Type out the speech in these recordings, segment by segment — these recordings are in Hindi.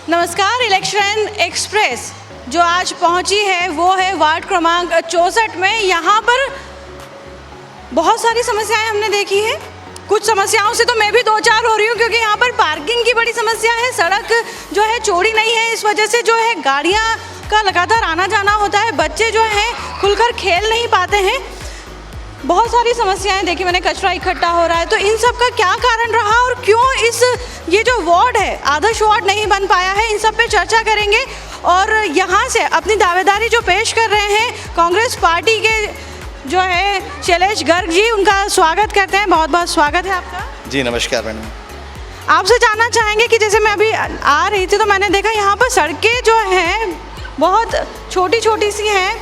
नमस्कार। इलेक्शन एक्सप्रेस जो आज पहुंची है वो है वार्ड क्रमांक 64 में। यहाँ पर बहुत सारी समस्याएं हमने देखी है। कुछ समस्याओं से तो मैं भी दो चार हो रही हूँ, क्योंकि यहाँ पर पार्किंग की बड़ी समस्या है। सड़क जो है चौड़ी नहीं है, इस वजह से जो है गाड़ियाँ का लगातार आना जाना होता है। बच्चे जो हैं खुलकर खेल नहीं पाते हैं। बहुत सारी समस्याएं देखी मैंने, कचरा इकट्ठा हो रहा है। तो इन सब का क्या कारण रहा और क्यों ये जो वार्ड है आदर्श वार्ड नहीं बन पाया है, इन सब पे चर्चा करेंगे। और यहाँ से अपनी दावेदारी जो पेश कर रहे हैं कांग्रेस पार्टी के जो है शैलेश गर्ग जी, उनका स्वागत करते हैं। बहुत बहुत स्वागत है आपका। जी नमस्कार मैडम। आपसे जानना चाहेंगे कि जैसे मैं अभी आ रही थी तो मैंने देखा यहाँ पर सड़कें जो हैं बहुत छोटी छोटी सी हैं,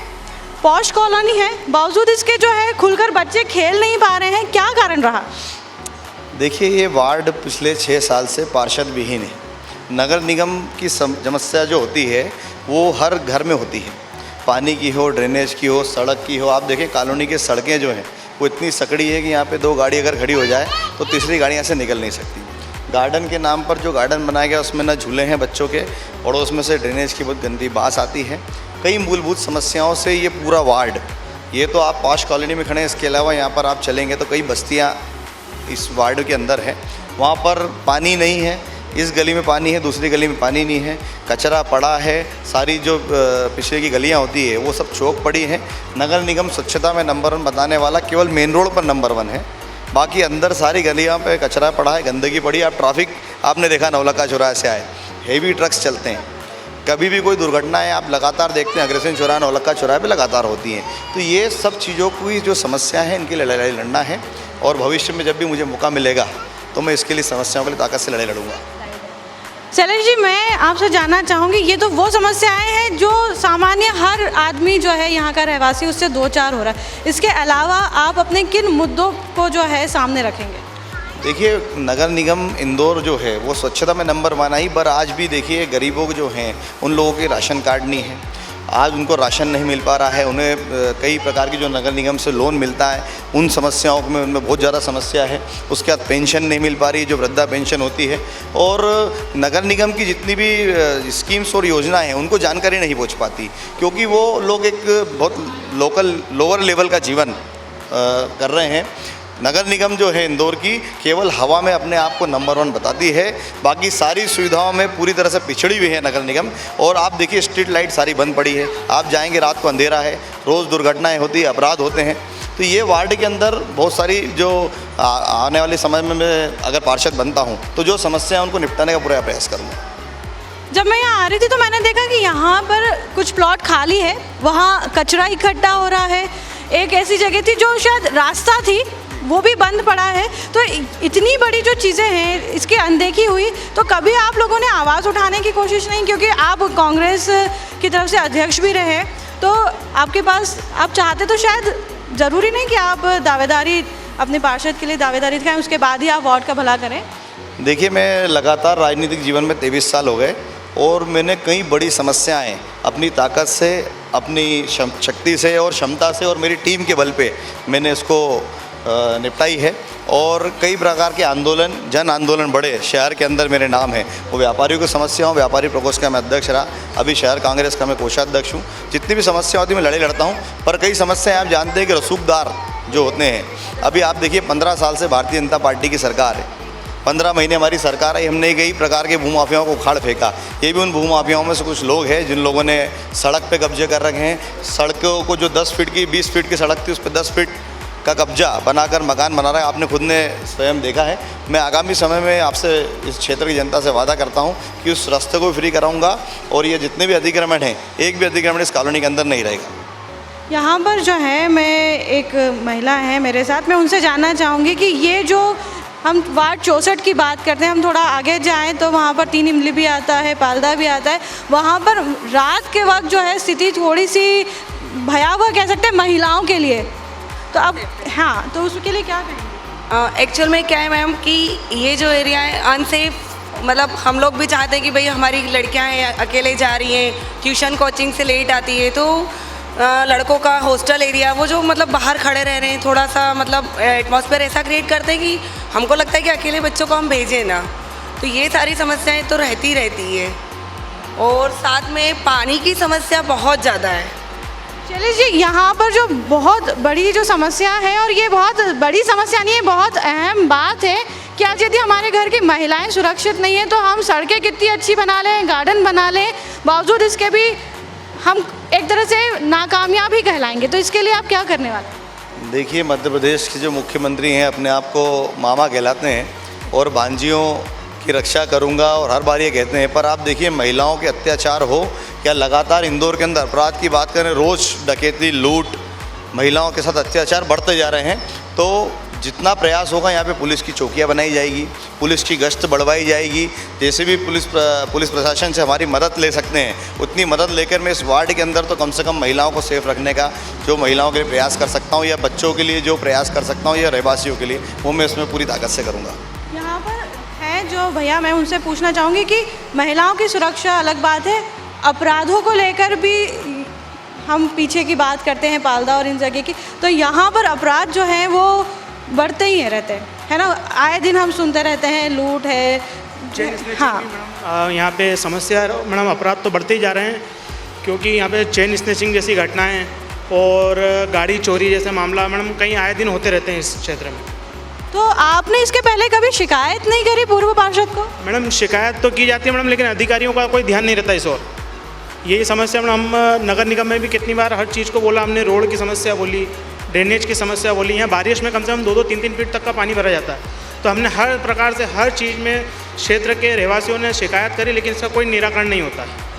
पॉश कॉलोनी है, बावजूद इसके जो है खुलकर बच्चे खेल नहीं पा रहे हैं। क्या कारण रहा? देखिए, ये वार्ड पिछले 6 साल से पार्षद विहीन है। नगर निगम की समस्या जो होती है वो हर घर में होती है, पानी की हो, ड्रेनेज की हो, सड़क की हो। आप देखें कॉलोनी के सड़कें जो हैं वो इतनी सकड़ी है कि यहाँ पे 2 गाड़ी अगर खड़ी हो जाए तो तीसरी गाड़ी यहाँ से निकल नहीं सकती। गार्डन के नाम पर जो गार्डन बनाया गया उसमें ना झूले हैं बच्चों के, और उसमें से ड्रेनेज की बहुत गंदी बास आती है। कई मूलभूत समस्याओं से ये पूरा वार्ड, ये तो आप पॉश कॉलोनी में खड़े हैं, इसके अलावा यहाँ पर आप चलेंगे तो कई बस्तियाँ इस वार्ड के अंदर है। वहाँ पर पानी नहीं है, इस गली में पानी है, दूसरी गली में पानी नहीं है, कचरा पड़ा है। सारी जो पिछले की गलियाँ होती है वो सब चौक पड़ी हैं। नगर निगम स्वच्छता में नंबर 1 बताने वाला केवल मेन रोड पर नंबर 1 है, बाकी अंदर सारी गलियाँ पे कचरा पड़ा है, गंदगी पड़ी है। आप ट्रैफिक आपने देखा नौलखा चौराहे से आए, हेवी ट्रक्स चलते हैं, कभी भी कोई दुर्घटना है आप लगातार देखते हैं अग्रसेन चौराहा, नौलखा चौराहे पे लगातार होती हैं। तो ये सब चीज़ों की जो समस्या है इनकी लड़ाई लड़ना है, और भविष्य में जब भी मुझे मौका मिलेगा तो मैं इसके लिए समस्याओं के लिए ताकत से लड़ाई लड़ूंगा। शैलेश जी, मैं आपसे जानना चाहूँगी, ये तो वो समस्याएं हैं जो सामान्य हर आदमी जो है यहाँ का रहवासी उससे दो चार हो रहा है। इसके अलावा आप अपने किन मुद्दों को जो है सामने रखेंगे? देखिए, नगर निगम इंदौर जो है वो स्वच्छता में नंबर 1 आई, पर आज भी देखिए गरीबों जो हैं उन लोगों के राशन कार्ड नहीं है। आज उनको राशन नहीं मिल पा रहा है। उन्हें कई प्रकार की जो नगर निगम से लोन मिलता है उन समस्याओं में उनमें बहुत ज़्यादा समस्या है। उसके बाद पेंशन नहीं मिल पा रही, जो वृद्धा पेंशन होती है, और नगर निगम की जितनी भी स्कीम्स और योजनाएं हैं उनको जानकारी नहीं पहुंच पाती, क्योंकि वो लोग एक बहुत लोअर लेवल का जीवन कर रहे हैं। नगर निगम जो है इंदौर की केवल हवा में अपने आप को नंबर 1 बताती है, बाकी सारी सुविधाओं में पूरी तरह से पिछड़ी हुई है नगर निगम। और आप देखिए स्ट्रीट लाइट सारी बंद पड़ी है, आप जाएंगे रात को अंधेरा है, रोज़ दुर्घटनाएं होती है, अपराध होते हैं। तो ये वार्ड के अंदर बहुत सारी जो आने वाले समय में मैं अगर पार्षद बनता हूँ तो जो समस्या है उनको निपटाने का पूरा प्रयास करूँगा। जब मैं यहाँ आ रही थी तो मैंने देखा कि यहाँ पर कुछ प्लॉट खाली है, वहाँ कचरा इकट्ठा हो रहा है। एक ऐसी जगह थी जो शायद रास्ता थी वो भी बंद पड़ा है। तो इतनी बड़ी जो चीज़ें हैं इसकी अनदेखी हुई, तो कभी आप लोगों ने आवाज़ उठाने की कोशिश नहीं? क्योंकि आप कांग्रेस की तरफ से अध्यक्ष भी रहे, तो आपके पास आप चाहते तो शायद ज़रूरी नहीं कि आप दावेदारी अपने पार्षद के लिए दावेदारी दिखाएं, उसके बाद ही आप वार्ड का भला करें। देखिए, मैं लगातार राजनीतिक जीवन में 23 साल हो गए और मैंने कई बड़ी समस्याएं अपनी ताकत से, अपनी शक्ति से और क्षमता से और मेरी टीम के बल पे मैंने इसको निपटाई है। और कई प्रकार के आंदोलन, जन आंदोलन बड़े शहर के अंदर मेरे नाम है। वो व्यापारियों की समस्याओं, व्यापारी प्रकोष्ठ का मैं अध्यक्ष रहा, अभी शहर कांग्रेस का मैं कोषाध्यक्ष हूँ। जितनी भी समस्या होती है मैं लड़ाई लड़ता हूँ, पर कई समस्याएं आप जानते हैं कि रसूखदार जो होते हैं, अभी आप देखिए 15 साल से भारतीय जनता पार्टी की सरकार है, 15 महीने हमारी सरकार आई, हमने कई प्रकार के भूमाफियाओं को उखाड़ फेंका। ये भी उन भूमाफियाओं में से कुछ लोग हैं जिन लोगों ने सड़क पे कब्जे कर रखे हैं। सड़कों को जो 10 फीट की 20 फीट की सड़क थी उस पर 10 फीट का कब्जा बनाकर मकान बना रहा है। आपने खुद ने स्वयं देखा है। मैं आगामी समय में आपसे इस क्षेत्र की जनता से वादा करता हूं कि उस रास्ते को फ्री कराऊंगा और ये जितने भी अतिक्रमण हैं, एक भी अतिक्रमण इस कॉलोनी के अंदर नहीं रहेगा। यहाँ पर जो है, मैं एक महिला है मेरे साथ, मैं उनसे जानना चाहूँगी कि ये जो हम वार्ड 64 की बात करते हैं, हम थोड़ा आगे जाएं तो वहाँ पर 3 इमली भी आता है, पालदा भी आता है। वहाँ पर रात के वक्त जो है स्थिति थोड़ी सी भयावह कह सकते हैं महिलाओं के लिए, तो अब तो उसके लिए क्या करेंगे? एक्चुअल में क्या है मैम कि ये जो एरिया है अनसेफ मतलब हम लोग भी चाहते हैं कि भाई हमारी लड़कियां हैं अकेले जा रही हैं, ट्यूशन कोचिंग से लेट आती है, तो लड़कों का हॉस्टल एरिया वो जो मतलब बाहर खड़े रह रहे हैं, थोड़ा सा मतलब एटमॉस्फेयर ऐसा क्रिएट करते हैं कि हमको लगता है कि अकेले बच्चों को हम भेजें ना। तो ये सारी समस्याएं तो रहती है और साथ में पानी की समस्या बहुत ज़्यादा है। चलिए जी, यहाँ पर जो बहुत बड़ी जो समस्या है, और ये बहुत बड़ी समस्या नहीं है, बहुत अहम बात है कि आज यदि हमारे घर की महिलाएं सुरक्षित नहीं है तो हम सड़कें कितनी अच्छी बना लें, गार्डन बना लें, बावजूद इसके भी हम एक तरह से नाकामयाब ही कहलाएंगे। तो इसके लिए आप क्या करने वाले हैं? देखिए, मध्य प्रदेश के जो मुख्यमंत्री हैं अपने आप को मामा कहलाते हैं और भांजियों की रक्षा करूंगा और हर बार ये कहते हैं, पर आप देखिए महिलाओं के अत्याचार हो या लगातार इंदौर के अंदर अपराध की बात करें, रोज़ डकैती, लूट, महिलाओं के साथ अत्याचार बढ़ते जा रहे हैं। तो जितना प्रयास होगा यहाँ पे पुलिस की चौकियाँ बनाई जाएगी, पुलिस की गश्त बढ़वाई जाएगी, जैसे भी पुलिस प्रशासन से हमारी मदद ले सकते हैं उतनी मदद लेकर मैं इस वार्ड के अंदर तो कम से कम महिलाओं को सेफ रखने का जो महिलाओं के लिए प्रयास कर सकता हूँ या बच्चों के लिए जो प्रयास कर सकता हूँ या रहवासियों के लिए, वो मैं इसमें पूरी ताकत से करूँगा। यहाँ पर है जो भैया, मैं उनसे पूछना चाहूँगी कि महिलाओं की सुरक्षा अलग बात है, अपराधों को लेकर भी हम पीछे की बात करते हैं, पालदा और इन जगह की, तो यहाँ पर अपराध जो हैं वो बढ़ते ही रहते हैं, है ना? आए दिन हम सुनते रहते हैं, लूट है। हाँ, यहाँ पे समस्या मैडम अपराध तो बढ़ते ही जा रहे हैं, क्योंकि यहाँ पे चेन स्नैचिंग जैसी घटनाएं और गाड़ी चोरी जैसे मामला मैडम कहीं आए दिन होते रहते हैं इस क्षेत्र में। तो आपने इसके पहले कभी शिकायत नहीं करी पूर्व पार्षद को? मैडम शिकायत तो की जाती है मैडम, लेकिन अधिकारियों का कोई ध्यान नहीं रहता इस ओर। यही समस्या मैडम हम नगर निगम में भी कितनी बार हर चीज़ को बोला हमने, रोड की समस्या बोली, ड्रेनेज की समस्या बोली। यहाँ बारिश में कम से कम 2-3 फीट तक का पानी भरा जाता है। तो हमने हर प्रकार से हर चीज़ में क्षेत्र के रहवासियों ने शिकायत करी, लेकिन इसका कोई निराकरण नहीं होता है।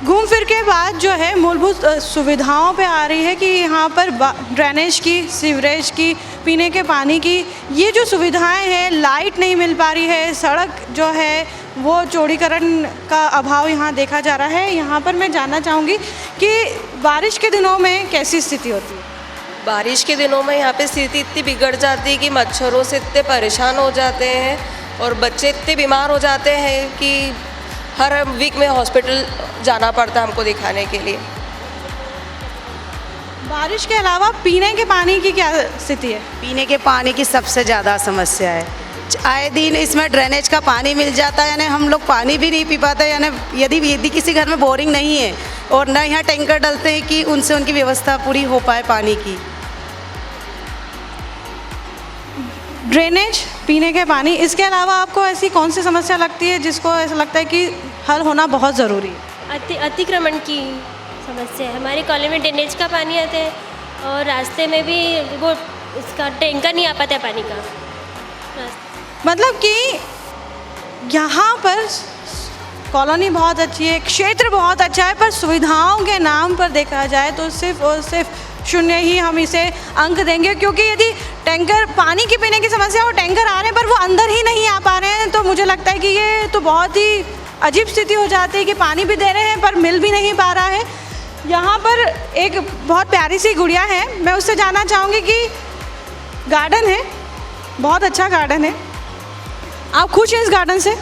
घूम फिर के बाद जो है मूलभूत सुविधाओं पे आ रही है कि यहाँ पर ड्रेनेज की, सीवरेज की, पीने के पानी की ये जो सुविधाएं हैं, लाइट नहीं मिल पा रही है, सड़क जो है वो चौड़ीकरण का अभाव यहाँ देखा जा रहा है। यहाँ पर मैं जानना चाहूँगी कि बारिश के दिनों में कैसी स्थिति होती है? बारिश के दिनों में यहाँ पे स्थिति इतनी बिगड़ जाती है कि मच्छरों से इतने परेशान हो जाते हैं और बच्चे इतने बीमार हो जाते हैं कि हर वीक में हॉस्पिटल जाना पड़ता है हमको दिखाने के लिए। बारिश के अलावा पीने के पानी की क्या स्थिति है? पीने के पानी की सबसे ज़्यादा समस्या है। आए दिन इसमें ड्रेनेज का पानी मिल जाता है, यानी हम लोग पानी भी नहीं पी पाते। यानी यदि किसी घर में बोरिंग नहीं है और न यहाँ टैंकर डलते हैं कि उनसे उनकी व्यवस्था पूरी हो पाए पानी की। ड्रेनेज, पीने के पानी, इसके अलावा आपको ऐसी कौन सी समस्या लगती है जिसको ऐसा लगता है कि हल होना बहुत ज़रूरी है? अतिक्रमण की समस्या है। हमारी कॉलोनी में ड्रेनेज का पानी आता है और रास्ते में भी वो इसका टैंकर नहीं आ पाता है पानी का। मतलब कि यहाँ पर कॉलोनी बहुत अच्छी है, क्षेत्र बहुत अच्छा है, पर सुविधाओं के नाम पर देखा जाए तो सिर्फ और सिर्फ 0 ही हम इसे अंक देंगे, क्योंकि यदि टैंकर, पानी की पीने की समस्या हो, टैंकर आ रहे हैं पर वो अंदर ही नहीं आ पा रहे हैं, तो मुझे लगता है कि ये तो बहुत ही अजीब स्थिति हो जाती है कि पानी भी दे रहे हैं पर मिल भी नहीं पा रहा है। यहाँ पर एक बहुत प्यारी सी गुड़िया है, मैं उससे जानना चाहूँगी कि गार्डन है, बहुत अच्छा गार्डन है, आप खुश हैं इस गार्डन से?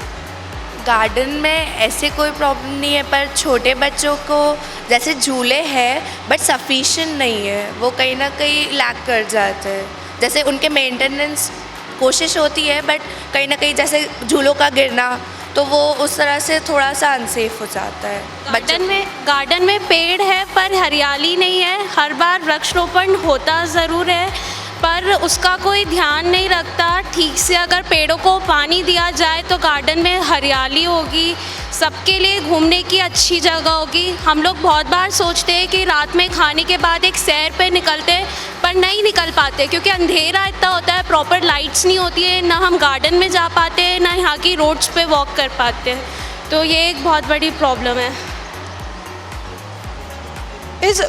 गार्डन में ऐसे कोई प्रॉब्लम नहीं है, पर छोटे बच्चों को जैसे झूले हैं बट सफिशिएंट नहीं है, वो कहीं ना कहीं लैक कर जाते हैं। जैसे उनके मेंटेनेंस कोशिश होती है बट कहीं ना कहीं जैसे झूलों का गिरना, तो वो उस तरह से थोड़ा सा अनसेफ हो जाता है। गार्डन में पेड़ है पर हरियाली नहीं है। हर बार वृक्षारोपण होता ज़रूर है पर उसका कोई ध्यान नहीं रखता ठीक से। अगर पेड़ों को पानी दिया जाए तो गार्डन में हरियाली होगी, सबके लिए घूमने की अच्छी जगह होगी। हम लोग बहुत बार सोचते हैं कि रात में खाने के बाद एक सैर पे निकलते हैं पर नहीं निकल पाते, क्योंकि अंधेरा इतना होता है, प्रॉपर लाइट्स नहीं होती है, ना हम गार्डन में जा पाते हैं ना यहाँ की रोड्स पे वॉक कर पाते हैं। तो ये एक बहुत बड़ी प्रॉब्लम है। इस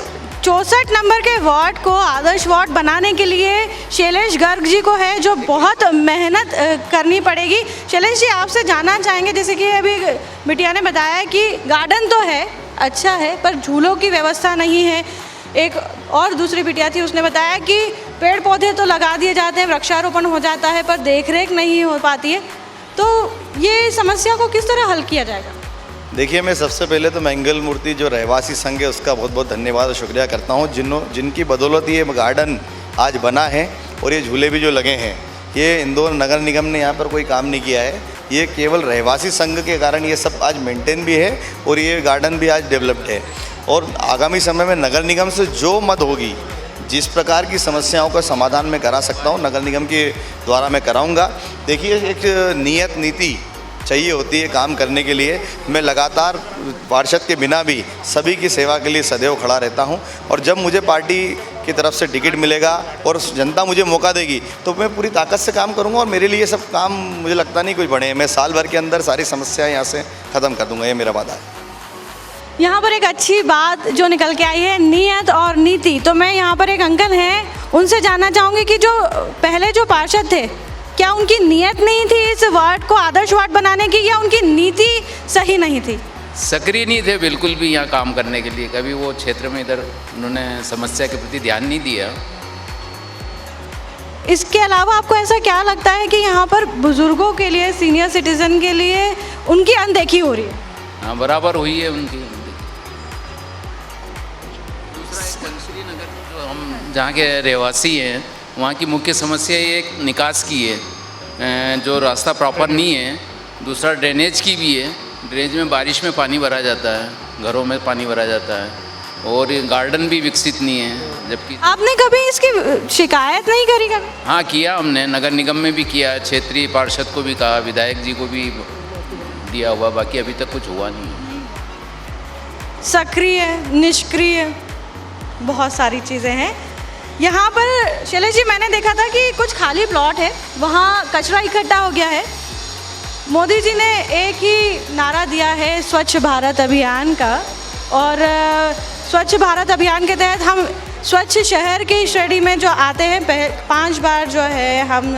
64 नंबर के वार्ड को आदर्श वार्ड बनाने के लिए शैलेश गर्ग जी को है जो बहुत मेहनत करनी पड़ेगी। शैलेश जी, आपसे जानना चाहेंगे, जैसे कि अभी बिटिया ने बताया कि गार्डन तो है, अच्छा है, पर झूलों की व्यवस्था नहीं है। एक और दूसरी बिटिया थी, उसने बताया कि पेड़ पौधे तो लगा दिए जाते हैं, वृक्षारोपण हो जाता है, पर देखरेख नहीं हो पाती है। तो ये समस्या को किस तरह हल किया जाएगा? देखिए, मैं सबसे पहले तो मंगल मूर्ति जो रहवासी संघ है उसका बहुत बहुत धन्यवाद और शुक्रिया करता हूँ, जिनकी बदौलत ये गार्डन आज बना है और ये झूले भी जो लगे हैं, ये इंदौर नगर निगम ने यहाँ पर कोई काम नहीं किया है। ये केवल रहवासी संघ के कारण ये सब आज मेंटेन भी है और ये गार्डन भी आज डेवलप्ड है। और आगामी समय में नगर निगम से जो मदद होगी, जिस प्रकार की समस्याओं का समाधान मैं करा सकता हूँ, नगर निगम के द्वारा मैं कराऊँगा। देखिए, एक नियत नीति चाहिए होती है काम करने के लिए। मैं लगातार पार्षद के बिना भी सभी की सेवा के लिए सदैव खड़ा रहता हूं और जब मुझे पार्टी की तरफ से टिकट मिलेगा और जनता मुझे मौका देगी तो मैं पूरी ताकत से काम करूंगा और मेरे लिए ये सब काम मुझे लगता नहीं कुछ बड़े हैं। मैं साल भर के अंदर सारी समस्याएं यहाँ से ख़त्म कर दूंगा, ये मेरा वादा है। यहाँ पर एक अच्छी बात जो निकल के आई है, नियत और नीति। तो मैं यहाँ पर एक अंकल हैं, उनसे जानना चाहूँगी कि जो पहले जो पार्षद थे, क्या उनकी नीयत नहीं थी इस वार्ड को आदर्श वार्ड बनाने की, या उनकी नीति सही नहीं थी? सक्रिय नहीं थे बिल्कुल भी यहाँ काम करने के लिए। कभी वो क्षेत्र में इधर उन्होंने समस्या के प्रति ध्यान नहीं दिया। इसके अलावा आपको ऐसा क्या लगता है कि यहाँ पर बुजुर्गों के लिए, सीनियर सिटीजन के लिए उनकी अनदेखी हो रही है? हाँ, बराबर हुई है उनकी। दूसरा एक कंसरी नगर जो हम जहाँ के रहवासी हैं, वहाँ की मुख्य समस्या ये एक निकास की है, जो रास्ता प्रॉपर नहीं है। दूसरा ड्रेनेज की भी है। ड्रेनेज में बारिश में पानी भरा जाता है, घरों में पानी भरा जाता है और ये गार्डन भी विकसित नहीं है। जबकि आपने कभी इसकी शिकायत नहीं करी कभी? हाँ, किया हमने, नगर निगम में भी किया, क्षेत्रीय पार्षद को भी कहा, विधायक जी को भी दिया हुआ, बाकी अभी तक कुछ हुआ नहीं। सक्रिय, निष्क्रिय, बहुत सारी चीज़ें हैं। यहाँ पर शैलेश जी, मैंने देखा था कि कुछ खाली प्लॉट है, वहाँ कचरा इकट्ठा हो गया है। मोदी जी ने एक ही नारा दिया है स्वच्छ भारत अभियान का, और स्वच्छ भारत अभियान के तहत हम स्वच्छ शहर की श्रेणी में जो आते हैं, 5 बार जो है हम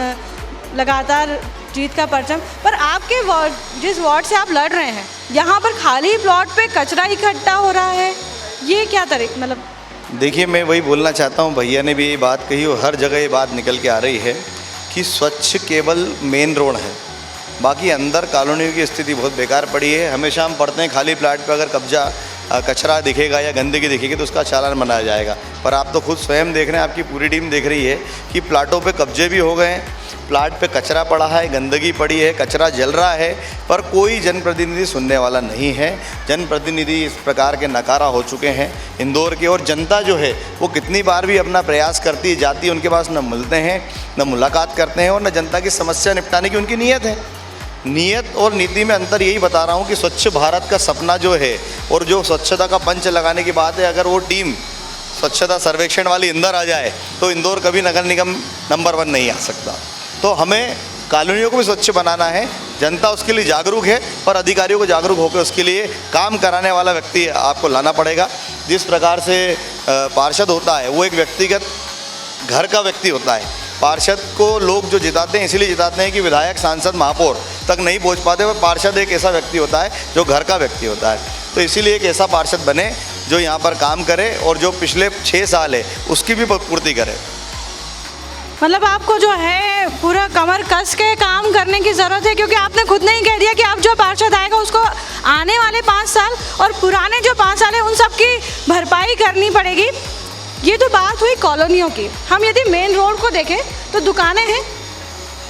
लगातार जीत का परचम। पर आपके वार्ड, जिस वार्ड से आप लड़ रहे हैं, यहाँ पर खाली प्लॉट पे कचरा इकट्ठा हो रहा है, ये क्या तरीका? मतलब देखिए, मैं वही बोलना चाहता हूँ, भैया ने भी ये बात कही और हर जगह ये बात निकल के आ रही है कि स्वच्छ केवल मेन रोड है, बाकी अंदर कॉलोनियों की स्थिति बहुत बेकार पड़ी है। हमेशा हम पढ़ते हैं खाली प्लाट पर अगर कब्जा कचरा दिखेगा या गंदगी दिखेगी तो उसका चालान बनाया जाएगा, पर आप तो खुद स्वयं देख रहे हैं, आपकी पूरी टीम देख रही है कि प्लाटों पे कब्जे भी हो गए हैं, प्लाट पे कचरा पड़ा है, गंदगी पड़ी है, कचरा जल रहा है, पर कोई जनप्रतिनिधि सुनने वाला नहीं है। जनप्रतिनिधि इस प्रकार के नकारा हो चुके हैं इंदौर के, और जनता जो है वो कितनी बार भी अपना प्रयास करती जाती है, उनके पास न मिलते हैं, न मुलाकात करते हैं और न जनता की समस्या निपटाने की उनकी नीयत है। नियत और नीति में अंतर यही बता रहा हूँ कि स्वच्छ भारत का सपना जो है और जो स्वच्छता का पंच लगाने की बात है, अगर वो टीम स्वच्छता सर्वेक्षण वाली इंदौर आ जाए तो इंदौर कभी नगर निगम नंबर 1 नहीं आ सकता। तो हमें कॉलोनियों को भी स्वच्छ बनाना है, जनता उसके लिए जागरूक है, पर अधिकारियों को जागरूक होकर उसके लिए काम कराने वाला व्यक्ति आपको लाना पड़ेगा। जिस प्रकार से पार्षद होता है वो एक व्यक्तिगत घर का व्यक्ति होता है। पार्षद को लोग जो जिताते हैं इसलिए जिताते हैं कि विधायक, सांसद, महापौर तक नहीं पहुंच पाते, पर पार्षद एक ऐसा व्यक्ति होता है जो घर का व्यक्ति होता है। तो इसीलिए एक ऐसा पार्षद बने जो यहाँ पर काम करे और जो पिछले 6 साल है उसकी भी पूर्ति करे। मतलब आपको जो है पूरा कमर कस के काम करने की ज़रूरत है, क्योंकि आपने खुद ने ही कह दिया कि आप जो पार्षद आएगा उसको आने वाले 5 साल और पुराने जो 5 साल है उन सब की भरपाई करनी पड़ेगी। ये तो बात हुई कॉलोनियों की। हम यदि मेन रोड को देखें तो दुकानें हैं,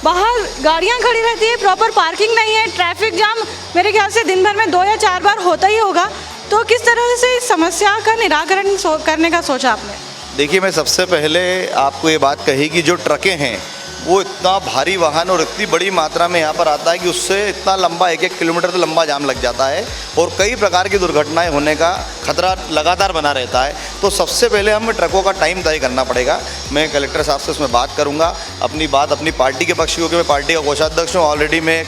बाहर गाड़ियाँ खड़ी रहती है, प्रॉपर पार्किंग नहीं है, ट्रैफिक जाम मेरे ख्याल से दिन भर में 2 या 4 बार होता ही होगा। तो किस तरह से इस समस्या का निराकरण करने का सोचा आपने? देखिए, मैं सबसे पहले आपको ये बात कही कि जो ट्रकें हैं वो इतना भारी वाहन और इतनी बड़ी मात्रा में यहाँ पर आता है कि उससे इतना लंबा 1-1 किलोमीटर तो लंबा जाम लग जाता है और कई प्रकार की दुर्घटनाएं होने का खतरा लगातार बना रहता है। तो सबसे पहले हमें ट्रकों का टाइम तय करना पड़ेगा। मैं कलेक्टर साहब से उसमें बात करूँगा, अपनी बात अपनी पार्टी के पक्ष, क्योंकि मैं पार्टी का कोषाध्यक्ष हूँ, ऑलरेडी मैं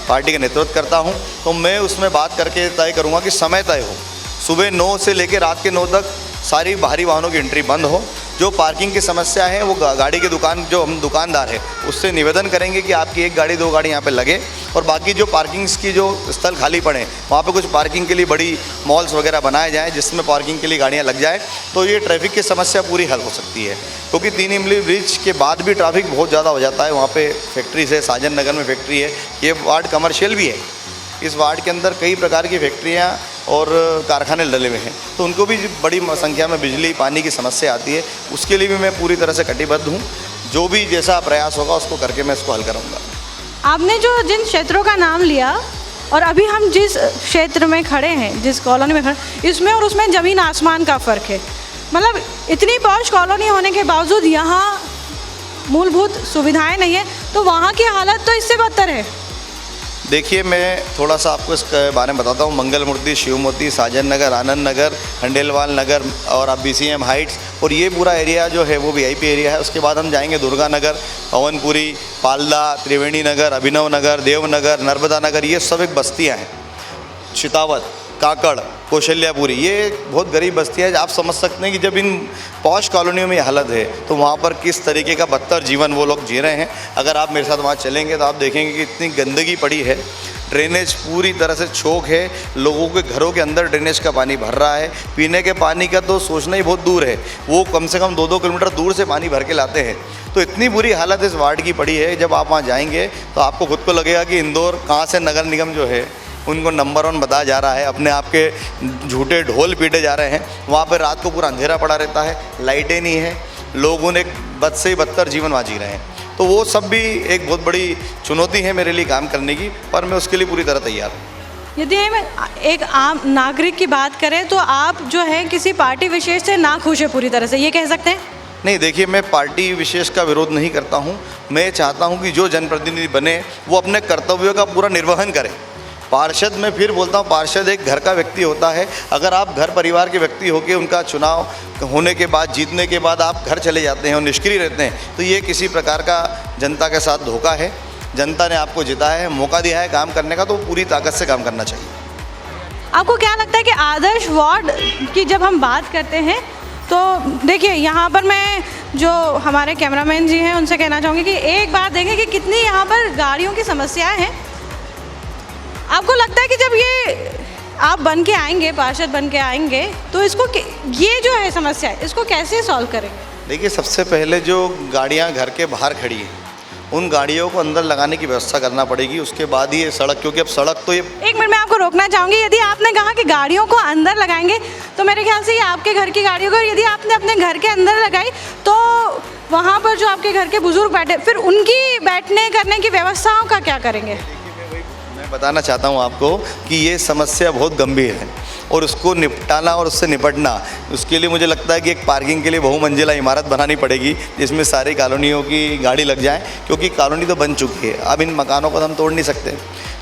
पार्टी का नेतृत्व करता हूँ, तो मैं उसमें बात करके तय करूँगा कि समय तय हो, सुबह 9 से लेकर रात के 9 तक सारी भारी वाहनों की एंट्री बंद हो जो पार्किंग की समस्या है वो गाड़ी की दुकान जो हम दुकानदार है उससे निवेदन करेंगे कि आपकी 1 गाड़ी 2 गाड़ी यहाँ पे लगे, और बाकी जो पार्किंग्स की जो स्थल खाली पड़े वहाँ पे कुछ पार्किंग के लिए बड़ी मॉल्स वगैरह बनाए जाएँ जिसमें पार्किंग के लिए गाड़ियाँ लग जाए, तो ये ट्रैफिक की समस्या पूरी हल हो सकती है। क्योंकि 3 इमली ब्रिज के बाद भी ट्रैफिक बहुत ज़्यादा हो जाता है। वहाँ पे फैक्ट्रीज है, साजन नगर में फैक्ट्री है, ये वार्ड कमर्शियल भी है। इस वार्ड के अंदर कई प्रकार की फैक्ट्रियाँ और कारखाने डले हुए हैं, तो उनको भी बड़ी संख्या में बिजली पानी की समस्या आती है। उसके लिए भी मैं पूरी तरह से कटिबद्ध हूँ। जो भी जैसा प्रयास होगा उसको करके मैं इसको हल करूँगा। आपने जो जिन क्षेत्रों का नाम लिया और अभी हम जिस क्षेत्र में खड़े हैं, जिस कॉलोनी में खड़े, इसमें और उसमें ज़मीन आसमान का फ़र्क है। मतलब इतनी पॉश कॉलोनी होने के बावजूद यहाँ मूलभूत सुविधाएं नहीं है, तो वहाँ की हालत तो इससे बदतर है। देखिए, मैं थोड़ा सा आपको इसके बारे में बताता हूँ। मंगल मूर्ति, शिवमूर्ति, साजन नगर, आनंद नगर, खंडेलवाल नगर और अब BCM हाइट्स, और ये पूरा एरिया जो है वो VIP एरिया है। उसके बाद हम जाएंगे दुर्गा नगर, पवनपुरी, पाल्दा, त्रिवेणी नगर, अभिनव नगर, देवनगर, नर्मदा नगर, ये सब एक बस्तियाँ हैं। चितावत, काकड़, कौशल्यापुरी, ये बहुत गरीब बस्तियाँ हैं। आप समझ सकते हैं कि जब इन पॉश कॉलोनियों में ये हालत है तो वहाँ पर किस तरीके का बदतर जीवन वो लोग जी रहे हैं। अगर आप मेरे साथ वहाँ चलेंगे तो आप देखेंगे कि इतनी गंदगी पड़ी है, ड्रेनेज पूरी तरह से चोक है, लोगों के घरों के अंदर ड्रेनेज का पानी भर रहा है। पीने के पानी का तो सोचना ही बहुत दूर है, वो कम से कम 2-2 किलोमीटर दूर से पानी भर के लाते हैं। तो इतनी बुरी हालत इस वार्ड की पड़ी है, जब आप वहाँ जाएंगे तो आपको खुद को लगेगा कि इंदौर कहाँ से नगर निगम जो है उनको नंबर 1 बताया जा रहा है। अपने आप के झूठे ढोल पीटे जा रहे हैं। वहाँ पर रात को पूरा अंधेरा पड़ा रहता है, लाइटें नहीं है, लोगों ने बद से बदतर जीवन वहाँ जी रहे हैं। तो वो सब भी एक बहुत बड़ी चुनौती है मेरे लिए काम करने की, पर मैं उसके लिए पूरी तरह तैयार हूँ। यदि हम एक आम नागरिक की बात करें तो आप जो है किसी पार्टी विशेष से ना खुश है पूरी तरह से, ये कह सकते हैं? नहीं, देखिए, मैं पार्टी विशेष का विरोध नहीं करता हूँ। मैं चाहता हूँ कि जो जनप्रतिनिधि बने वो अपने कर्तव्यों का पूरा निर्वहन करे। पार्षद, मैं फिर बोलता हूँ, पार्षद एक घर का व्यक्ति होता है। अगर आप घर परिवार के व्यक्ति होकर उनका चुनाव होने के बाद, जीतने के बाद आप घर चले जाते हैं और निष्क्रिय रहते हैं, तो ये किसी प्रकार का जनता के साथ धोखा है। जनता ने आपको जिताया है, मौका दिया है काम करने का, तो पूरी ताकत से काम करना चाहिए। आपको क्या लगता है कि आदर्श वार्ड की जब हम बात करते हैं तो देखिए, यहाँ पर मैं जो हमारे कैमरामैन जी हैं उनसे कहना चाहूँगी कि एक बार देखें कि कितनी यहाँ पर गाड़ियों की समस्याएं हैं। आपको लगता है कि जब ये आप बन के आएंगे, पार्षद बन के आएंगे, तो इसको ये जो है समस्या है, इसको कैसे सॉल्व करेंगे? देखिए, सबसे पहले जो गाड़ियाँ घर के बाहर खड़ी हैं उन गाड़ियों को अंदर लगाने की व्यवस्था करना पड़ेगी। उसके बाद ही ये सड़क, क्योंकि अब सड़क तो ये... एक मिनट में आपको रोकना चाहूँगी। यदि आपने कहा कि गाड़ियों को अंदर लगाएंगे तो मेरे ख्याल से ये आपके घर की गाड़ियों को, यदि आपने अपने घर के अंदर लगाई तो वहाँ पर जो आपके घर के बुजुर्ग बैठे, फिर उनकी बैठने करने की व्यवस्थाओं का क्या करेंगे? मैं बताना चाहता हूँ आपको कि ये समस्या बहुत गंभीर है और उसको निपटाना और उससे निपटना, उसके लिए मुझे लगता है कि एक पार्किंग के लिए बहुमंजिला इमारत बनानी पड़ेगी जिसमें सारी कॉलोनियों की गाड़ी लग जाए, क्योंकि कॉलोनी तो बन चुकी है। अब इन मकानों को हम तोड़ नहीं सकते।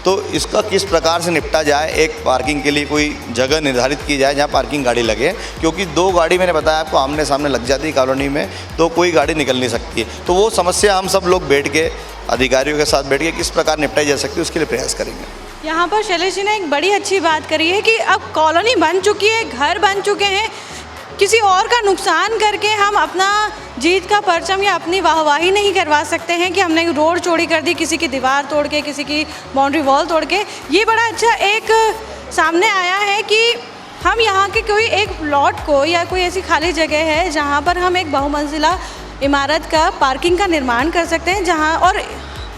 तो इसका किस प्रकार से निपटा जाए, एक पार्किंग के लिए कोई जगह निर्धारित की जाए जहाँ पार्किंग गाड़ी लगे, क्योंकि 2 गाड़ी मैंने बताया आपको आमने सामने लग जाती है कॉलोनी में, तो कोई गाड़ी निकल नहीं सकती है। तो वो समस्या हम सब लोग बैठ के, अधिकारियों के साथ बैठ के किस प्रकार निपटाई जा सकती है उसके लिए प्रयास करेंगे। यहाँ पर शैलेश जी ने एक बड़ी अच्छी बात करी है कि अब कॉलोनी बन चुकी है, घर बन चुके हैं, किसी और का नुकसान करके हम अपना जीत का परचम या अपनी वाहवाही नहीं करवा सकते हैं कि हमने रोड चौड़ी कर दी, किसी की दीवार तोड़ के, किसी की बाउंड्री वॉल तोड़ के। ये बड़ा अच्छा एक सामने आया है कि हम यहाँ के कोई एक प्लॉट को या कोई ऐसी खाली जगह है जहाँ पर हम एक बहुमंजिला इमारत का पार्किंग का निर्माण कर सकते हैं, जहाँ और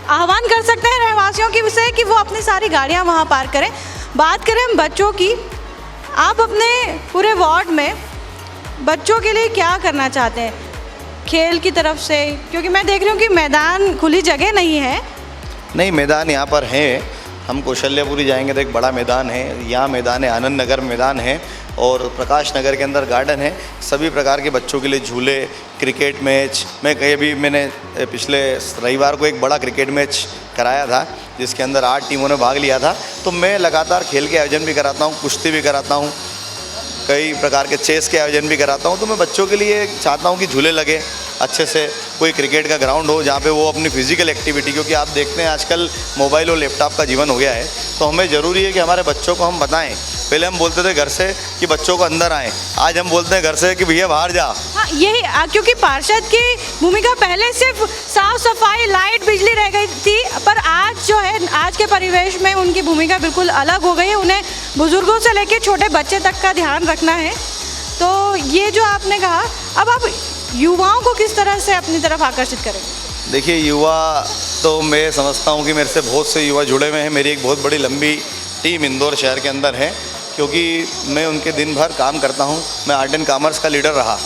आह्वान कर सकते हैं रहवासियों की से कि वो अपनी सारी गाड़ियाँ वहाँ पार्क करें। बात करें हम बच्चों की, आप अपने पूरे वार्ड में बच्चों के लिए क्या करना चाहते हैं खेल की तरफ से? क्योंकि मैं देख रही हूँ कि मैदान, खुली जगह नहीं है। नहीं, मैदान यहाँ पर है। हम कौशल्यापुरी जाएंगे तो एक बड़ा मैदान है, यहाँ मैदान है, आनंद नगर मैदान है और प्रकाश नगर के अंदर गार्डन है। सभी प्रकार के बच्चों के लिए झूले, क्रिकेट मैच, मैंने पिछले रविवार को एक बड़ा क्रिकेट मैच कराया था जिसके अंदर 8 टीमों ने भाग लिया था। तो मैं लगातार खेल के आयोजन भी कराता हूँ, कुश्ती भी कराता हूँ, कई प्रकार के चेस के आयोजन भी कराता हूँ। तो मैं बच्चों के लिए चाहता हूँ कि झूले लगे अच्छे से, कोई क्रिकेट का ग्राउंड हो जहाँ पे वो अपनी फिजिकल एक्टिविटी, क्योंकि आप देखते हैं आजकल मोबाइल और लैपटॉप का जीवन हो गया है, तो हमें ज़रूरी है कि हमारे बच्चों को हम बताएं पहले हम बोलते थे घर से कि बच्चों को अंदर आए, आज हम बोलते हैं घर से कि भैया बाहर जा। हाँ, यही क्योंकि पार्षद की भूमिका पहले सिर्फ साफ सफाई, लाइट, बिजली रह गई थी, पर आज जो है आज के परिवेश में उनकी भूमिका बिल्कुल अलग हो गई है। उन्हें बुजुर्गों से लेकर छोटे बच्चे तक का ध्यान रखना है। तो ये जो आपने कहा, अब आप युवाओं को किस तरह से अपनी तरफ आकर्षित करेंगे? देखिए, युवा तो मैं समझता हूँ कि मेरे से बहुत से युवा जुड़े हुए हैं। मेरी एक बहुत बड़ी लंबी टीम इंदौर शहर के अंदर है, क्योंकि मैं उनके दिन भर काम करता हूँ। मैं आर्ट एंड कॉमर्स का लीडर रहा,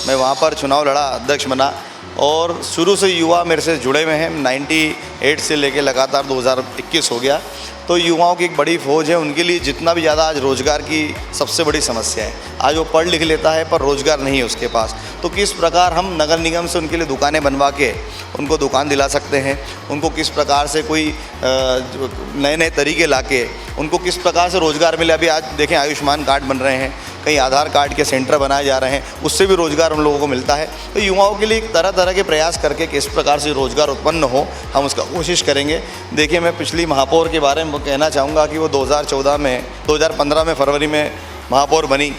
मैं वहाँ पर चुनाव लड़ा, अध्यक्ष बना, और शुरू से युवा मेरे से जुड़े हुए हैं। 98 से लेके लगातार 2021 हो गया। तो युवाओं की एक बड़ी फौज है, उनके लिए जितना भी ज़्यादा आज रोज़गार की सबसे बड़ी समस्या है। आज वो पढ़ लिख लेता है पर रोज़गार नहीं है उसके पास। तो किस प्रकार हम नगर निगम से उनके लिए दुकानें बनवा के उनको दुकान दिला सकते हैं, उनको किस प्रकार से कोई नए नए तरीके लाके उनको किस प्रकार से रोज़गार मिले। अभी आज देखें, आयुष्मान कार्ड बन रहे हैं, कई आधार कार्ड के सेंटर बनाए जा रहे हैं, उससे भी रोज़गार हम लोगों को मिलता है। तो युवाओं के लिए एक तरह तरह के प्रयास करके किस प्रकार से रोज़गार उत्पन्न हो, हम उसका कोशिश करेंगे। देखिए, मैं पिछली महापौर के बारे में कहना चाहूँगा कि वो 2015 में फरवरी में महापौर बनी,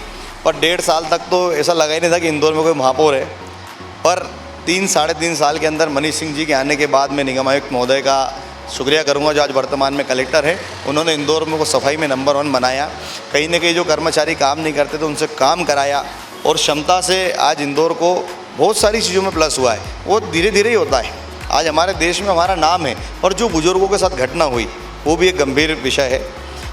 पर 1.5 साल तक तो ऐसा लगा ही नहीं था कि इंदौर में कोई महापौर है। पर 3-3.5 साल के अंदर मनीष सिंह जी के आने के बाद मैं निगम आयुक्त महोदय का शुक्रिया करूंगा, जो आज वर्तमान में कलेक्टर है। उन्होंने इंदौर में को सफाई में नंबर 1 बनाया। कहीं ना कहीं जो कर्मचारी काम नहीं करते थे उनसे काम कराया, और क्षमता से आज इंदौर को बहुत सारी चीज़ों में प्लस हुआ है। वो धीरे धीरे ही होता है। आज हमारे देश में हमारा नाम है, और जो बुज़ुर्गों के साथ घटना हुई वो भी एक गंभीर विषय है।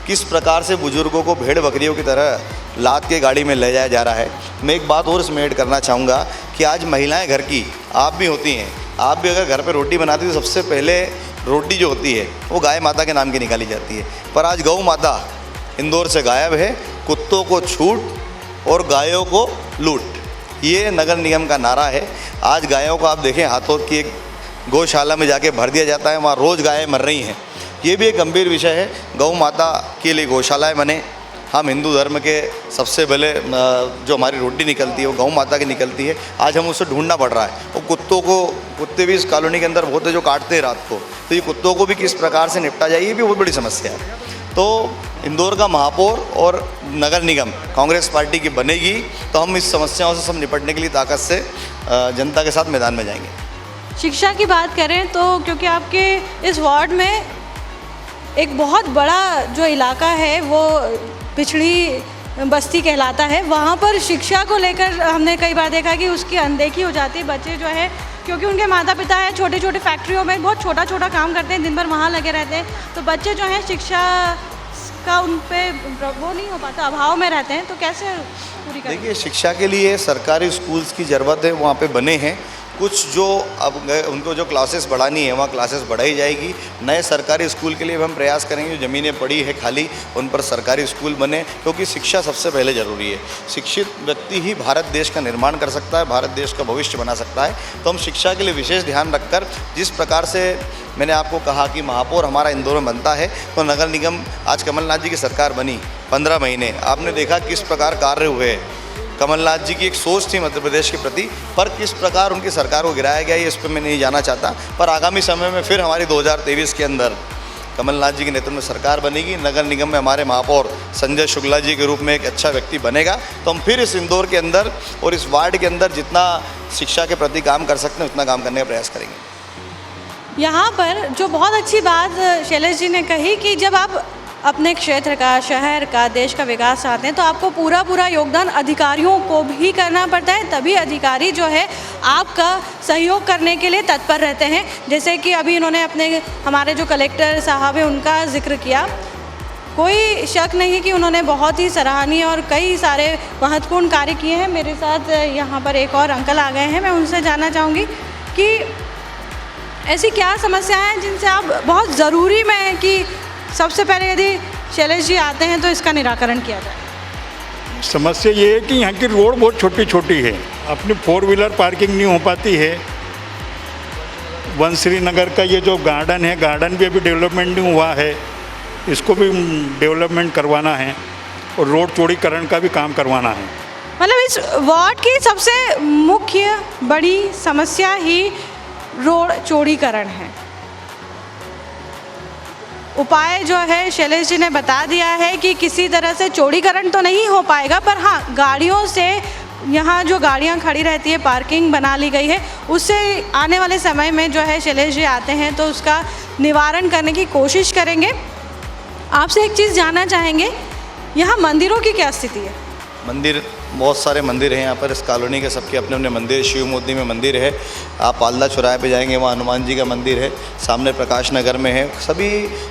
किस प्रकार से बुज़ुर्गों को भेड़ बकरियों की तरह लाद के गाड़ी में ले जाया जा रहा है। मैं एक बात और इसमें ऐड करना चाहूँगा कि आज महिलाएं घर की, आप भी होती हैं, आप भी अगर घर पे रोटी बनाती तो सबसे पहले रोटी जो होती है वो गाय माता के नाम की निकाली जाती है। पर आज गौ माता इंदौर से गायब है। कुत्तों को छूट और गायों को लूट, ये नगर निगम का नारा है। आज गायों को आप देखें, हाथों की एक गौशाला में जाके भर दिया जाता है, वहाँ रोज़ गायें मर रही हैं। ये भी एक गंभीर विषय है। गौ माता के लिए गौशालाएँ बने। हम हिंदू धर्म के सबसे पहले जो हमारी रोटी निकलती है वो गौ माता की निकलती है। आज हम उसे ढूंढना पड़ रहा है। और कुत्ते भी इस कॉलोनी के अंदर बहुत है जो काटते हैं रात को, तो ये कुत्तों को भी किस प्रकार से निपटा जाए, ये भी बहुत बड़ी समस्या है। तो इंदौर का महापौर और नगर निगम कांग्रेस पार्टी की बनेगी तो हम इस समस्याओं से सब निपटने के लिए ताकत से जनता के साथ मैदान में जाएंगे। शिक्षा की बात करें तो क्योंकि आपके इस वार्ड में एक बहुत बड़ा जो इलाका है वो पिछड़ी बस्ती कहलाता है, वहाँ पर शिक्षा को लेकर हमने कई बार देखा कि उसकी अनदेखी हो जाती है। बच्चे जो है, क्योंकि उनके माता पिता है छोटे छोटे फैक्ट्रियों में बहुत छोटा छोटा काम करते हैं, दिन भर वहाँ लगे रहते हैं, तो बच्चे जो हैं शिक्षा का उन पे वो नहीं हो पाता, अभाव में रहते हैं। तो कैसे पूरी करें? देखिए, शिक्षा के लिए सरकारी स्कूल्स की ज़रूरत है, वहाँ पे बने हैं। कुछ जो अब उनको जो क्लासेस बढ़ानी है वहाँ क्लासेस बढ़ाई जाएगी। नए सरकारी स्कूल के लिए हम प्रयास करेंगे, जो ज़मीनें पड़ी है खाली उन पर सरकारी स्कूल बने, क्योंकि शिक्षा सबसे पहले ज़रूरी है। शिक्षित व्यक्ति ही भारत देश का निर्माण कर सकता है, भारत देश का भविष्य बना सकता है। तो हम शिक्षा के लिए विशेष ध्यान रखकर, जिस प्रकार से मैंने आपको कहा कि महापौर हमारा इंदौर में बनता है, तो नगर निगम आज कमलनाथ जी की सरकार बनी 15 महीने, आपने देखा किस प्रकार कार्य हुए। कमलनाथ जी की एक सोच थी मध्य प्रदेश के प्रति, पर किस प्रकार उनकी सरकार को गिराया गया, ये इस पर मैं नहीं जाना चाहता। पर आगामी समय में फिर हमारी 2023 के अंदर कमलनाथ जी के नेतृत्व में सरकार बनेगी। नगर निगम में हमारे महापौर संजय शुक्ला जी के रूप में एक अच्छा व्यक्ति बनेगा, तो हम फिर इस इंदौर के अंदर और इस वार्ड के अंदर जितना शिक्षा के प्रति काम कर सकते हैं उतना काम करने का प्रयास करेंगे। यहाँ पर जो बहुत अच्छी बात शैलेश जी ने कही कि जब आप अपने क्षेत्र का, शहर का, देश का विकास चाहते हैं तो आपको पूरा योगदान अधिकारियों को भी करना पड़ता है, तभी अधिकारी जो है आपका सहयोग करने के लिए तत्पर रहते हैं। जैसे कि अभी इन्होंने हमारे जो कलेक्टर साहब हैं उनका जिक्र किया, कोई शक नहीं कि उन्होंने बहुत ही सराहनीय और कई सारे महत्वपूर्ण कार्य किए हैं। मेरे साथ यहाँ पर एक और अंकल आ गए हैं, मैं उनसे जानना चाहूँगी कि ऐसी क्या समस्याएं हैं जिनसे आप बहुत ज़रूरी में है कि सबसे पहले यदि शैलेश जी आते हैं तो इसका निराकरण किया जाए? समस्या ये है कि यहाँ की रोड बहुत छोटी छोटी है, अपनी 4 व्हीलर पार्किंग नहीं हो पाती है। वंश्री नगर का ये जो गार्डन है, गार्डन भी अभी डेवलपमेंट नहीं हुआ है, इसको भी डेवलपमेंट करवाना है, और रोड चौड़ीकरण का भी काम करवाना है। मतलब इस वार्ड की सबसे मुख्य बड़ी समस्या ही रोड चौड़ीकरण है। उपाय जो है शैलेश जी ने बता दिया है कि किसी तरह से चौड़ीकरण तो नहीं हो पाएगा, पर हाँ गाड़ियों से यहाँ जो गाड़ियाँ खड़ी रहती है पार्किंग बना ली गई है, उससे आने वाले समय में जो है शैलेश जी आते हैं तो उसका निवारण करने की कोशिश करेंगे। आपसे एक चीज़ जानना चाहेंगे, यहाँ मंदिरों की क्या स्थिति है? मंदिर बहुत सारे मंदिर हैं यहाँ पर, इस कॉलोनी के सबके अपने अपने मंदिर। शिव मोदी में मंदिर है, आप पालदा चौराहे पे जाएंगे वहाँ हनुमान जी का मंदिर है, सामने प्रकाश नगर में है। सभी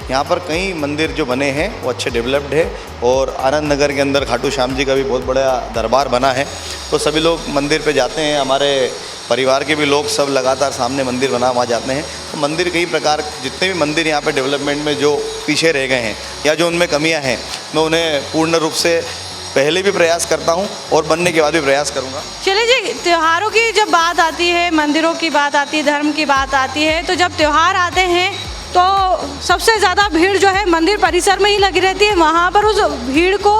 यहाँ पर कई मंदिर जो बने हैं वो अच्छे डेवलप्ड है। और आनंद नगर के अंदर खाटू श्याम जी का भी बहुत बड़ा दरबार बना है, तो सभी लोग मंदिर पे जाते हैं। हमारे परिवार के भी लोग सब लगातार सामने मंदिर बना वहाँ जाते हैं। तो मंदिर कई प्रकार, जितने भी मंदिर यहाँ पे डेवलपमेंट में जो पीछे रह गए हैं या जो उनमें कमियाँ हैं, मैं उन्हें पूर्ण रूप से पहले भी प्रयास करता हूँ और बनने के बाद भी प्रयास करूँगा। चलिए जी, त्योहारों की जब बात आती है, मंदिरों की बात आती है, धर्म की बात आती है, तो जब त्यौहार आते हैं तो सबसे ज़्यादा भीड़ जो है मंदिर परिसर में ही लगी रहती है। वहाँ पर उस भीड़ को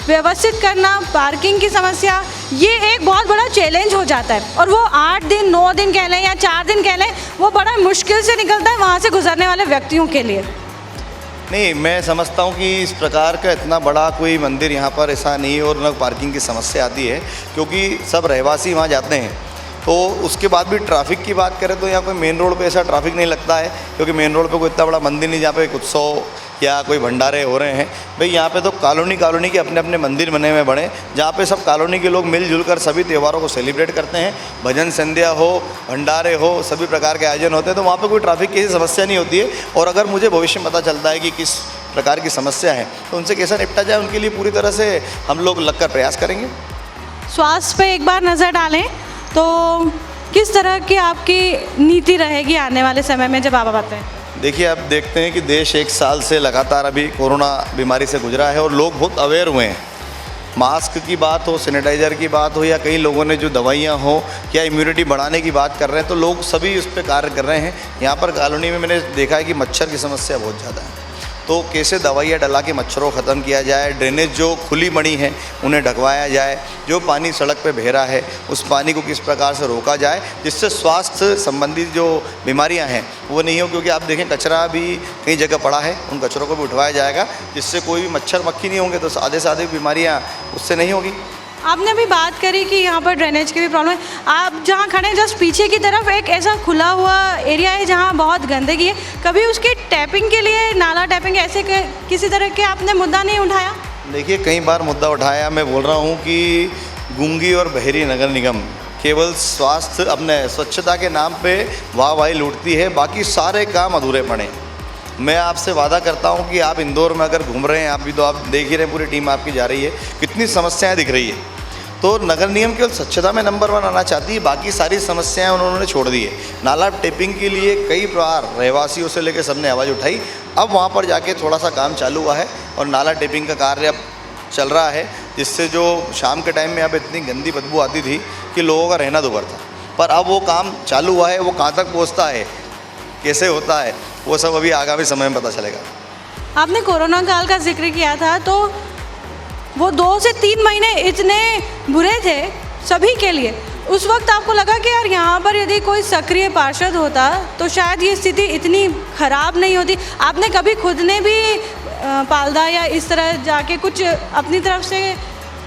व्यवस्थित करना, पार्किंग की समस्या, ये एक बहुत बड़ा चैलेंज हो जाता है। और वो 8 दिन 9 दिन कह लें या 4 दिन कह लें, वो बड़ा मुश्किल से निकलता है वहाँ से गुजरने वाले व्यक्तियों के लिए। नहीं, मैं समझता हूँ कि इस प्रकार का इतना बड़ा कोई मंदिर यहाँ पर ऐसा नहीं है और न पार्किंग की समस्या आती है, क्योंकि सब रहवासी वहाँ जाते हैं। तो उसके बाद भी ट्रैफिक की बात करें तो यहाँ कोई मेन रोड पे ऐसा ट्रैफिक नहीं लगता है, क्योंकि मेन रोड पे कोई इतना बड़ा मंदिर नहीं जहाँ पे एक उत्सव या कोई भंडारे हो रहे हैं। भाई यहाँ पे तो कॉलोनी के अपने अपने मंदिर बने हुए बड़े, जहाँ पे सब कॉलोनी के लोग मिलजुल कर सभी त्योहारों को सेलिब्रेट करते हैं। भजन संध्या हो, भंडारे हो, सभी प्रकार के आयोजन होते हैं, तो वहाँ पे कोई ट्रैफिक की समस्या नहीं होती है। और अगर मुझे भविष्य में पता चलता है कि किस प्रकार की समस्या है तो उनसे कैसा निपटा जाए, उनके लिए पूरी तरह से हम लोग लगकर प्रयास करेंगे। स्वास्थ्य पे एक बार नज़र डालें तो किस तरह की आपकी नीति रहेगी आने वाले समय में जब आप आते हैं? देखिए, आप देखते हैं कि देश 1 साल से लगातार अभी कोरोना बीमारी से गुजरा है और लोग बहुत अवेयर हुए हैं। मास्क की बात हो, सैनिटाइज़र की बात हो, या कई लोगों ने जो दवाइयाँ हो या इम्यूनिटी बढ़ाने की बात कर रहे हैं, तो लोग सभी उस पर कार्य कर रहे हैं। यहाँ पर कॉलोनी में मैंने देखा है कि मच्छर की समस्या बहुत ज़्यादा है, तो कैसे दवाइयाँ डला के मच्छरों को ख़त्म किया जाए, ड्रेनेज जो खुली पड़ी हैं उन्हें ढकवाया जाए, जो पानी सड़क पे बह रहा है उस पानी को किस प्रकार से रोका जाए जिससे स्वास्थ्य संबंधित जो बीमारियां हैं वो नहीं हो। क्योंकि आप देखें कचरा भी कई जगह पड़ा है, उन कचरों को भी उठवाया जाएगा जिससे कोई भी मच्छर मक्खी नहीं होंगे, तो आधे से आधे बीमारियाँ उससे नहीं होगी। आपने अभी बात करी कि यहाँ पर ड्रेनेज की भी प्रॉब्लम है। आप जहाँ खड़े हैं जस्ट पीछे की तरफ एक ऐसा खुला हुआ एरिया है जहाँ बहुत गंदगी है, कभी उसकी टैपिंग के लिए, नाला टैपिंग ऐसे किसी तरह के आपने मुद्दा नहीं उठाया? देखिए, कई बार मुद्दा उठाया। मैं बोल रहा हूँ कि गूंगी और बहरी नगर निगम केवल स्वास्थ्य अपने स्वच्छता के नाम पे वाहवाही लूटती है, बाकी सारे काम अधूरे पड़े। मैं आपसे वादा करता हूं कि आप इंदौर में अगर घूम रहे हैं, आप भी तो आप देख ही रहे हैं, पूरी टीम आपकी जा रही है, कितनी समस्याएं दिख रही है। तो नगर निगम केवल स्वच्छता में नंबर 1 आना चाहती है, बाकी सारी समस्याएं उन्होंने छोड़ दी है। नाला टेपिंग के लिए कई बार रहवासियों से लेकर सबने आवाज़ उठाई, अब वहाँ पर जाके थोड़ा सा काम चालू हुआ है और नाला टेपिंग का कार्य अब चल रहा है, जिससे जो शाम के टाइम में अब इतनी गंदी बदबू आती थी कि लोगों का रहना दुभर था, पर अब वो काम चालू हुआ है। वो कहाँ तक पहुँचता है, कैसे होता है, वो सब अभी आगामी समय में पता चलेगा। आपने कोरोना काल का जिक्र किया था, तो वो 2 से 3 महीने इतने बुरे थे सभी के लिए। उस वक्त आपको लगा कि यार यहाँ पर यदि कोई सक्रिय पार्षद होता तो शायद ये स्थिति इतनी ख़राब नहीं होती। आपने कभी खुद ने भी पालदा या इस तरह जाके कुछ अपनी तरफ से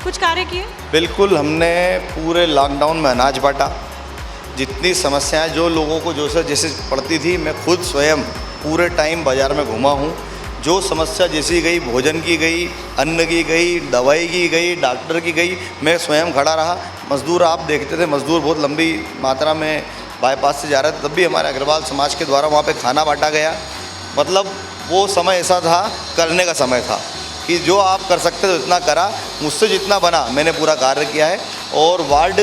कुछ कार्य किए? बिल्कुल, हमने पूरे लॉकडाउन में अनाज बांटा। जितनी समस्याएं जो लोगों को जैसे पड़ती थी, मैं खुद स्वयं पूरे टाइम बाज़ार में घूमा हूँ। जो समस्या जैसी गई, भोजन की गई, अन्न की गई, दवाई की गई, डॉक्टर की गई, मैं स्वयं खड़ा रहा। मज़दूर आप देखते थे, मज़दूर बहुत लंबी मात्रा में बाईपास से जा रहे थे, तब भी हमारे अग्रवाल समाज के द्वारा वहाँ पे खाना बांटा गया। मतलब वो समय ऐसा था, करने का समय था कि जो आप कर सकते थे उतना करा। मुझसे जितना बना मैंने पूरा कार्य किया है। और वार्ड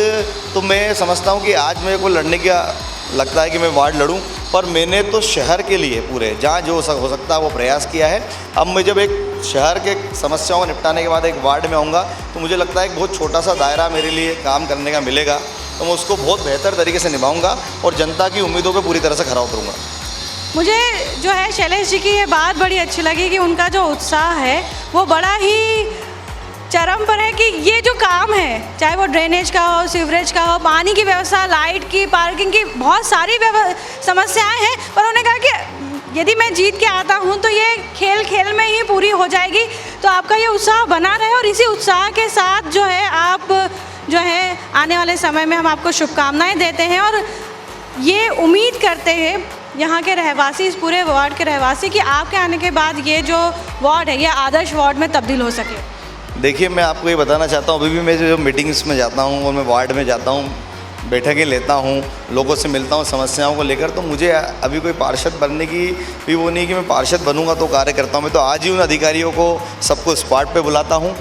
तो मैं समझता हूँ कि आज मेरे को लड़ने का लगता है कि मैं वार्ड लड़ूं, पर मैंने तो शहर के लिए पूरे जहाँ जो हो सकता है वो प्रयास किया है। अब मैं जब एक शहर के समस्याओं को निपटाने के बाद एक वार्ड में आऊँगा तो मुझे लगता है एक बहुत छोटा सा दायरा मेरे लिए काम करने का मिलेगा, तो मैं उसको बहुत बेहतर तरीके से निभाऊँगा और जनता की उम्मीदों पर पूरी तरह से खरा उतरूँगा। मुझे जो है शैलेश जी की ये बात बड़ी अच्छी लगी कि उनका जो उत्साह है वो बड़ा ही चरम पर है कि ये जो काम है, चाहे वो ड्रेनेज का हो, सीवरेज का हो, पानी की व्यवस्था, लाइट की, पार्किंग की, बहुत सारी समस्याएं हैं, पर उन्होंने कहा कि यदि मैं जीत के आता हूँ तो ये खेल खेल में ही पूरी हो जाएगी। तो आपका ये उत्साह बना रहे और इसी उत्साह के साथ जो है आप जो है आने वाले समय में हम आपको शुभकामनाएं देते हैं और ये उम्मीद करते हैं यहाँ के रहवासी, इस पूरे वार्ड के रहवासी, कि आपके आने के बाद ये जो वार्ड है ये आदर्श वार्ड में तब्दील हो सके। देखिए, मैं आपको ये बताना चाहता हूँ, अभी भी मैं जो मीटिंग्स में जाता हूँ और मैं वार्ड में जाता हूँ, बैठकें लेता हूँ, लोगों से मिलता हूँ समस्याओं को लेकर, तो मुझे अभी कोई पार्षद बनने की भी वो नहीं कि मैं पार्षद बनूंगा तो कार्य करता हूँ। मैं तो आज ही उन अधिकारियों को सबको स्पॉट पे बुलाता हूँ,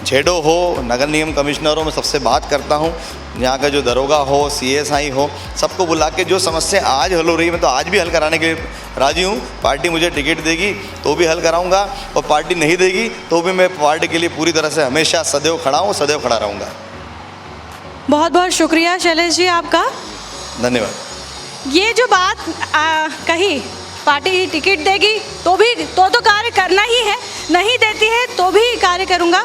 झेडो हो, नगर निगम कमिश्नर हो, मैं सबसे बात करता हूँ, यहाँ का जो दरोगा हो, CSI हो, सबको बुला के जो समस्या आज हल हो रही है मैं तो आज भी हल कराने के लिए राजी हूँ। पार्टी मुझे टिकट देगी तो भी हल कराऊँगा और पार्टी नहीं देगी तो भी मैं पार्टी के लिए पूरी तरह से हमेशा सदैव खड़ा हूँ, सदैव खड़ा रहूँगा। बहुत बहुत शुक्रिया शैलेश जी आपका, धन्यवाद। ये जो बात कही, पार्टी टिकट देगी तो भी तो कार्य करना ही है, नहीं देती है तो भी कार्य करूँगा।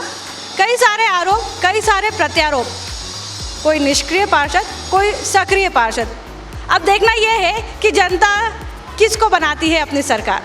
कई सारे आरोप, कई सारे प्रत्यारोप, कोई निष्क्रिय पार्षद, कोई सक्रिय पार्षद। अब देखना यह है कि जनता किसको बनाती है अपनी सरकार।